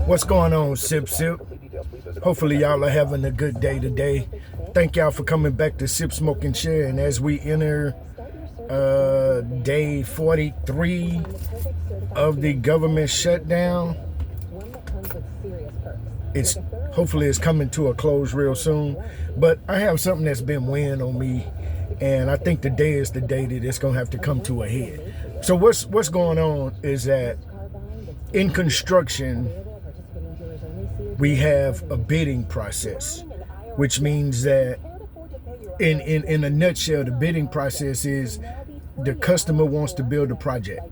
What's going on, Sip Sip? Hopefully y'all are having a good day today. Thank y'all for coming back to Sip, Smoke, and Share. And as we enter day 43 of the government shutdown, hopefully it's coming to a close real soon. But I have something that's been weighing on me, and I think today is the day that it's gonna have to come to a head. So what's going on is that in construction, we have a bidding process, which means that in a nutshell, the bidding process is the customer wants to build a project.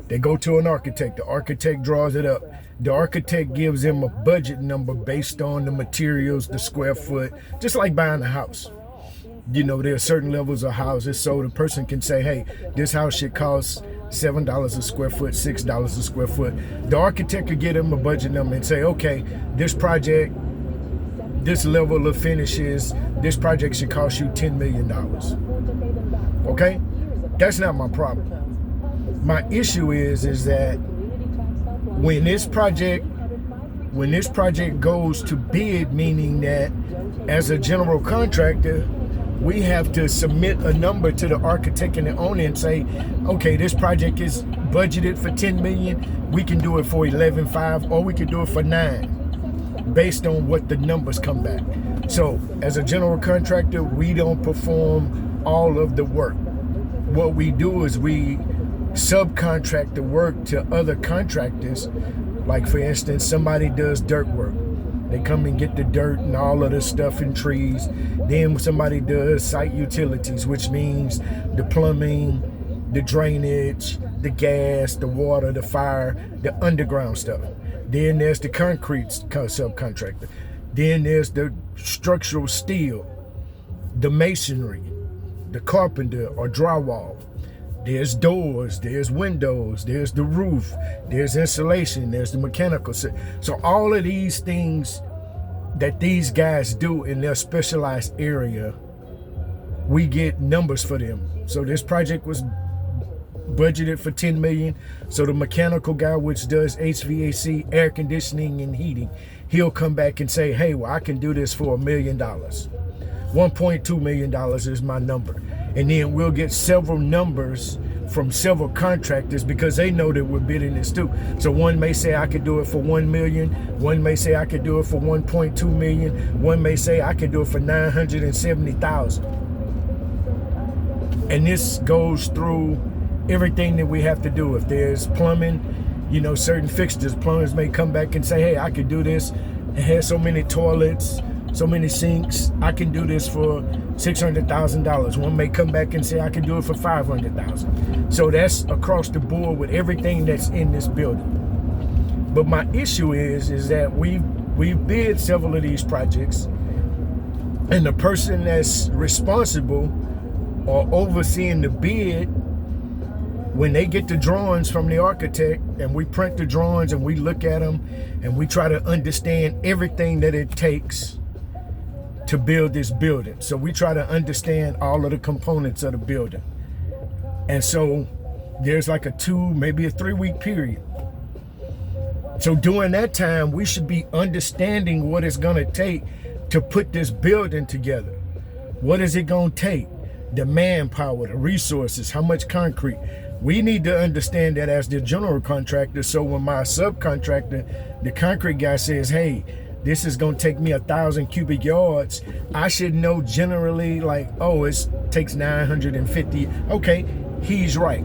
They go to an architect. The architect draws it up. The architect gives them a budget number based on the materials, the square foot, just like buying a house. You know, there are certain levels of houses, so the person can say, hey, this house should cost $7 a square foot, $6 a square foot. The architect could give them a budget number and say, okay, this project, this level of finishes, this project should cost you $10 million. Okay? That's not my problem. My issue is that when this project goes to bid, meaning that as a general contractor, we have to submit a number to the architect and the owner and say, okay, this project is budgeted for 10 million. We can do it for 11.5, or we can do it for 9, based on what the numbers come back. So as a general contractor, we don't perform all of the work. What we do is we subcontract the work to other contractors. Like for instance, somebody does dirt work. They come and get the dirt and all of the stuff and trees. Then somebody does site utilities, which means the plumbing, the drainage, the gas, the water, the fire, the underground stuff. Then there's the concrete subcontractor. Then there's the structural steel, the masonry, the carpenter or drywall. There's doors, there's windows, there's the roof, there's insulation, there's the mechanical. So all of these things that these guys do in their specialized area, we get numbers for them. So this project was budgeted for 10 million. So the mechanical guy, which does HVAC, air conditioning and heating, he'll come back and say, hey, well, I can do this for $1 million. $1.2 million is my number. And then we'll get several numbers from several contractors because they know that we're bidding this too. So one may say I could do it for 1 million. One may say I could do it for 1.2 million. One may say I could do it for 970,000. And this goes through everything that we have to do. If there's plumbing, you know, certain fixtures, plumbers may come back and say, hey, I could do this. It has so many toilets, so many sinks, I can do this for $600,000. One may come back and say I can do it for $500,000. So that's across the board with everything that's in this building. But my issue is that we've bid several of these projects, and the person that's responsible or overseeing the bid, when they get the drawings from the architect and we print the drawings and we look at them and we try to understand everything that it takes to build this building. So we try to understand all of the components of the building. And so there's like a 2, maybe a 3-week period. So during that time, we should be understanding what it's gonna take to put this building together. What is it gonna take? The manpower, the resources, how much concrete. We need to understand that as the general contractor. So when my subcontractor, the concrete guy says, hey, this is gonna take me 1,000 cubic yards, I should know generally like, oh, it takes 950. Okay, he's right.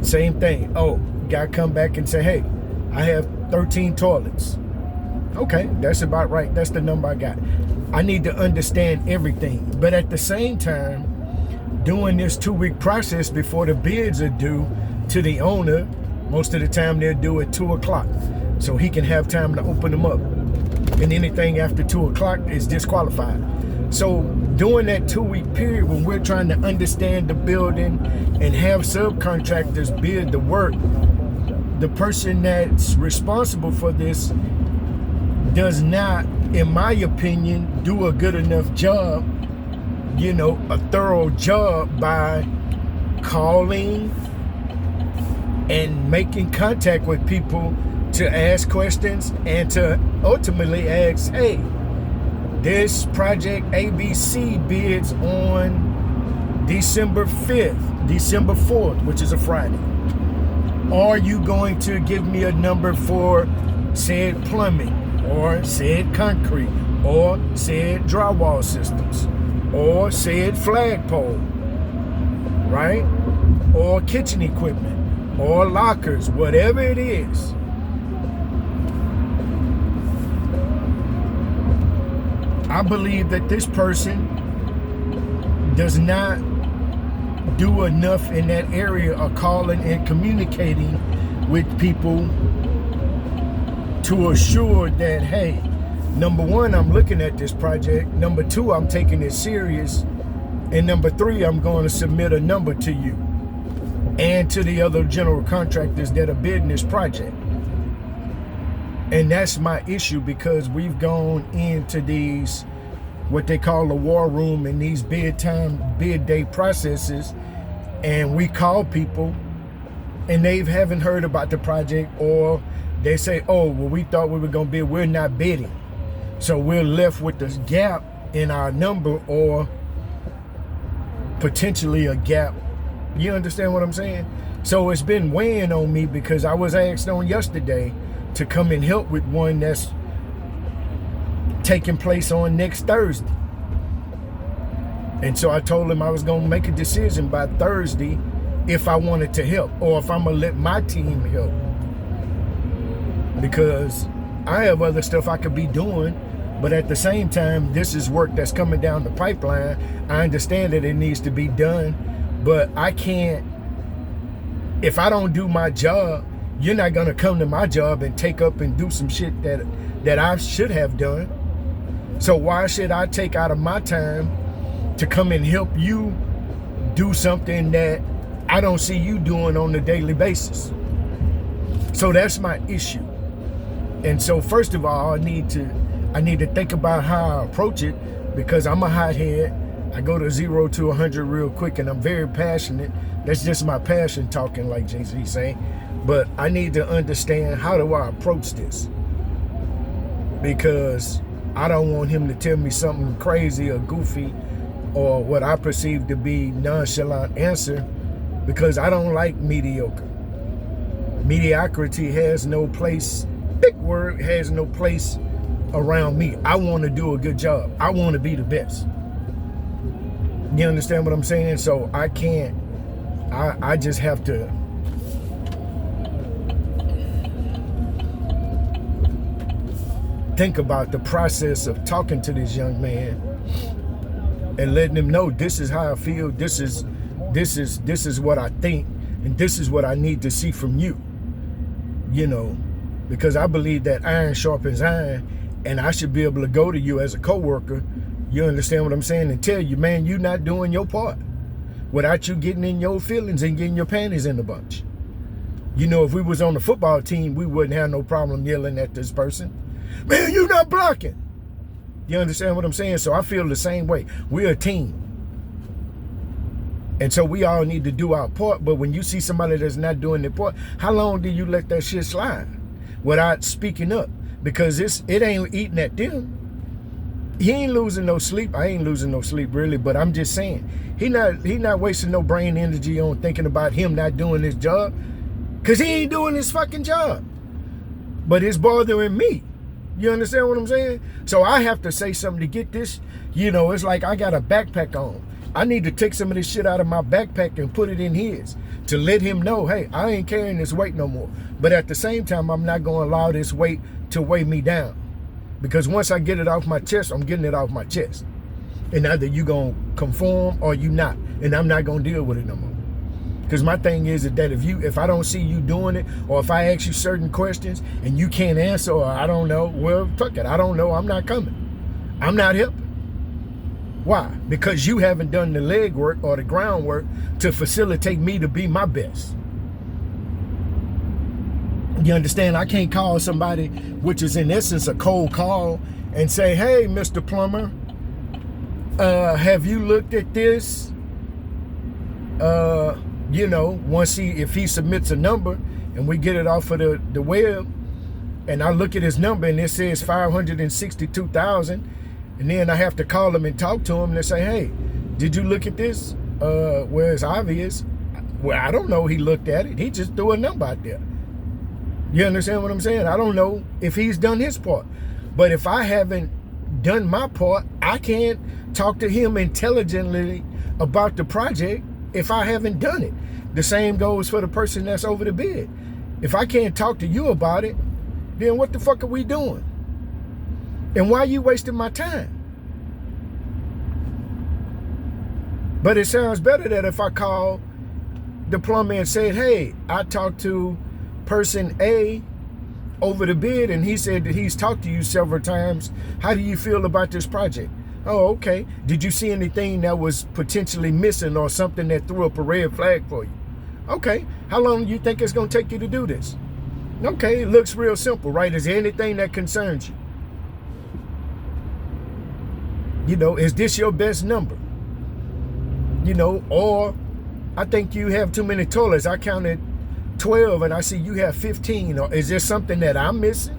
Same thing. Oh, guy come back and say, hey, I have 13 toilets. Okay, that's about right. That's the number I got. I need to understand everything. But at the same time, doing this 2-week process before the bids are due to the owner, most of the time they'll do it 2 o'clock. So he can have time to open them up. And anything after 2 o'clock is disqualified. So during that 2-week period when we're trying to understand the building and have subcontractors bid the work, the person that's responsible for this does not, in my opinion, do a good enough job, you know, a thorough job by calling and making contact with people to ask questions and to ultimately ask, hey, this project ABC bids on December 5th, December 4th, which is a Friday. Are you going to give me a number for said plumbing or said concrete or said drywall systems or said flagpole, right? Or kitchen equipment or lockers, whatever it is. I believe that this person does not do enough in that area of calling and communicating with people to assure that, hey, number one, I'm looking at this project. Number two, I'm taking it serious. And number three, I'm going to submit a number to you and to the other general contractors that are bidding this project. And that's my issue, because we've gone into these, what they call the war room, and these bid day processes, and we call people and they haven't heard about the project, or they say, oh, well, we thought we were going to bid, we're not bidding. So we're left with this gap in our number, or potentially a gap. You understand what I'm saying? So it's been weighing on me, because I was asked on yesterday to come and help with one that's taking place on next Thursday. And so I told him I was going to make a decision by Thursday if I wanted to help, or if I'm going to let my team help. Because I have other stuff I could be doing, but at the same time, this is work that's coming down the pipeline. I understand that it needs to be done, but I can't, if I don't do my job, you're not going to come to my job and take up and do some shit that I should have done. So why should I take out of my time to come and help you do something that I don't see you doing on a daily basis? So that's my issue. And so first of all, I need to think about how I approach it, because I'm a hothead. I go to 0 to 100 real quick, and I'm very passionate. That's just my passion talking, like Jay-Z saying. But I need to understand, how do I approach this? Because I don't want him to tell me something crazy or goofy, or what I perceive to be nonchalant answer, because I don't like mediocre. Mediocrity has no place, big word, has no place around me. I want to do a good job. I want to be the best. You understand what I'm saying? So I can't, I just have to think about the process of talking to this young man and letting him know, this is how I feel, this is what I think, and this is what I need to see from you. You know, because I believe that iron sharpens iron, and I should be able to go to you as a coworker, you understand what I'm saying, and tell you, man, you're not doing your part, without you getting in your feelings and getting your panties in a bunch. You know, if we was on the football team, we wouldn't have no problem yelling at this person. Man, you're not blocking. You understand what I'm saying? So I feel the same way. We're a team. And so we all need to do our part. But when you see somebody that's not doing their part, how long do you let that shit slide without speaking up? Because it ain't eating at them. He ain't losing no sleep. I ain't losing no sleep, really. But I'm just saying, he not wasting no brain energy on thinking about him not doing his job, because he ain't doing his fucking job. But it's bothering me. You understand what I'm saying? So I have to say something to get this. You know, it's like I got a backpack on. I need to take some of this shit out of my backpack and put it in his, to let him know, hey, I ain't carrying this weight no more. But at the same time, I'm not going to allow this weight to weigh me down. Because once I get it off my chest, I'm getting it off my chest. And either you going to conform or you not. And I'm not going to deal with it no more. Because my thing is that if I don't see you doing it, or if I ask you certain questions and you can't answer, or I don't know, well, fuck it, I don't know, I'm not coming. I'm not helping. Why? Because you haven't done the legwork or the groundwork to facilitate me to be my best. You understand? I can't call somebody, which is in essence a cold call, and say, hey, Mr. Plumber, have you looked at this? once if he submits a number and we get it off of the web, and I look at his number and it says 562,000, and then I have to call him and talk to him and say, hey, did you look at this? Well, it's obvious. Well, I don't know he looked at it. He just threw a number out there. You understand what I'm saying? I don't know if he's done his part. But if I haven't done my part, I can't talk to him intelligently about the project if I haven't done it. The same goes for the person that's over the bid. If I can't talk to you about it, then what the fuck are we doing? And why are you wasting my time? But it sounds better that if I call the plumber and said, hey, I talked to person A over the bid and he said that he's talked to you several times. How do you feel about this project? Oh, okay. Did you see anything that was potentially missing or something that threw up a red flag for you? Okay. How long do you think it's going to take you to do this? Okay, it looks real simple, right? Is there anything that concerns you? Is this your best number? Or I think you have too many toilets. I counted 12 and I see you have 15. Or is there something that I'm missing?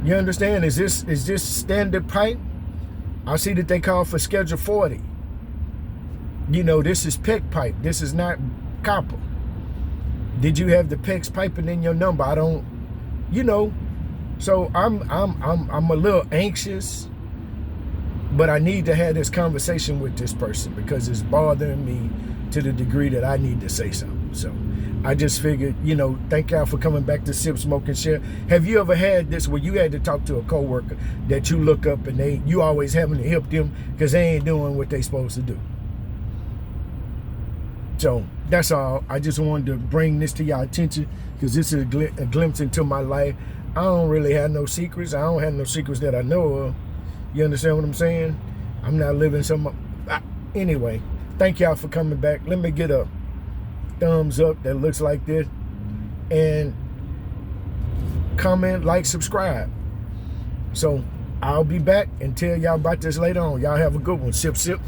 You understand? Is this standard pipe? I see that they call for schedule 40. This is PEX pipe. This is not copper. Did you have the PEX piping in your number? I don't, So I'm a little anxious, but I need to have this conversation with this person because it's bothering me to the degree that I need to say something. So I just figured, thank y'all for coming back to Sip, Smoke, and Share. Have you ever had this where you had to talk to a coworker that you look up and you always having to help them because they ain't doing what they supposed to do? So that's all. I just wanted to bring this to y'all attention because this is a glimpse into my life. I don't really have no secrets. I don't have no secrets that I know of. You understand what I'm saying? I'm not living anyway, thank y'all for coming back. Let me get a thumbs up that looks like this. And comment, like, subscribe. So I'll be back and tell y'all about this later on. Y'all have a good one. Sip, sip.